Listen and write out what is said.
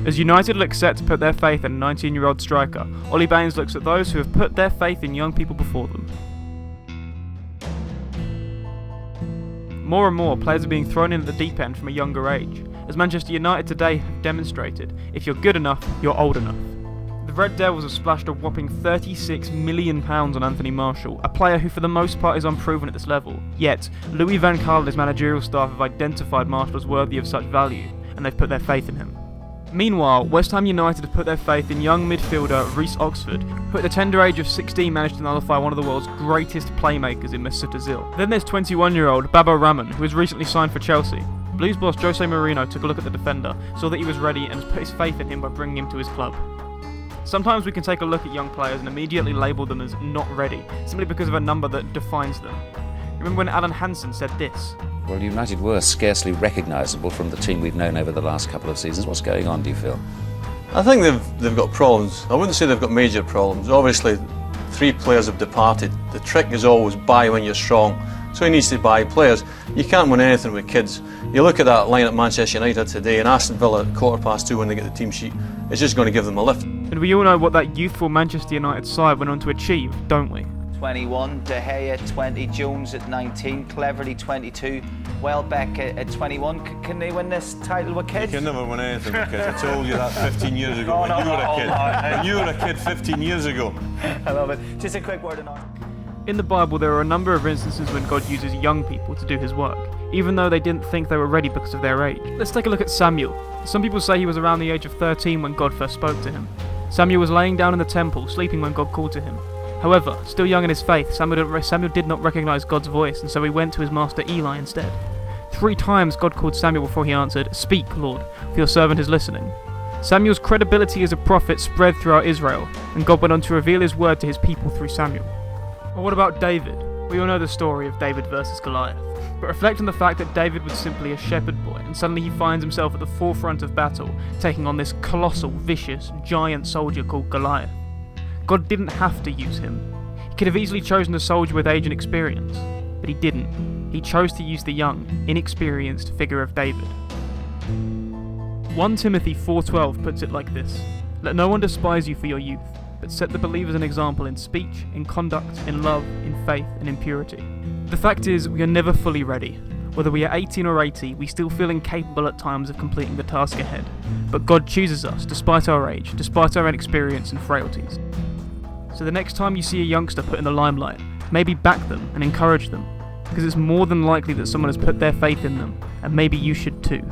As United look set to put their faith in a 19-year-old striker, Ollie Baines looks at those who have put their faith in young people before them. More and more players are being thrown in at the deep end from a younger age, as Manchester United today have demonstrated, if you're good enough, you're old enough. The Red Devils have splashed a whopping £36 million on Anthony Martial, a player who for the most part is unproven at this level. Yet, Louis van Gaal and his managerial staff have identified Martial as worthy of such value, and they've put their faith in him. Meanwhile, West Ham United have put their faith in young midfielder Reece Oxford, who at the tender age of 16 managed to nullify one of the world's greatest playmakers in Mesut Ozil. Then there's 21-year-old Baba Rahman, who has recently signed for Chelsea. Blues boss Jose Mourinho took a look at the defender, saw that he was ready and has put his faith in him by bringing him to his club. Sometimes we can take a look at young players and immediately label them as not ready, simply because of a number that defines them. Remember when Alan Hansen said this? Well, United were scarcely recognisable from the team we've known over the last couple of seasons. What's going on, do you feel? I think they've got problems. I wouldn't say they've got major problems. Obviously, 3 players have departed. The trick is always buy when you're strong. So he needs to buy players. You can't win anything with kids. You look at that line at Manchester United today, and Aston Villa at 2:15 when they get the team sheet, it's just going to give them a lift. And we all know what that youthful Manchester United side went on to achieve, don't we? 21, De Gea 20, Jones at 19, Cleverly 22, Welbeck at 21. Can they win this title with kids? You can never win anything with kids. I told you that 15 years ago when you were a kid. When you were a kid 15 years ago. I love it. Just a quick word on. In the Bible, there are a number of instances when God uses young people to do his work, even though they didn't think they were ready because of their age. Let's take a look at Samuel. Some people say he was around the age of 13 when God first spoke to him. Samuel was laying down in the temple, sleeping when God called to him. However, still young in his faith, Samuel did not recognise God's voice, and so he went to his master Eli instead. 3 times God called Samuel before he answered, "Speak, Lord, for your servant is listening." Samuel's credibility as a prophet spread throughout Israel, and God went on to reveal his word to his people through Samuel. Or what about David? We all know the story of David versus Goliath. But reflect on the fact that David was simply a shepherd boy, and suddenly he finds himself at the forefront of battle, taking on this colossal, vicious, giant soldier called Goliath. God didn't have to use him. He could have easily chosen a soldier with age and experience, but he didn't. He chose to use the young, inexperienced figure of David. 1 Timothy 4:12 puts it like this: "Let no one despise you for your youth, but set the believers an example in speech, in conduct, in love, in faith, and in purity." The fact is, we are never fully ready. Whether we are 18 or 80, we still feel incapable at times of completing the task ahead. But God chooses us despite our age, despite our inexperience and frailties. So the next time you see a youngster put in the limelight, maybe back them and encourage them, because it's more than likely that someone has put their faith in them, and maybe you should too.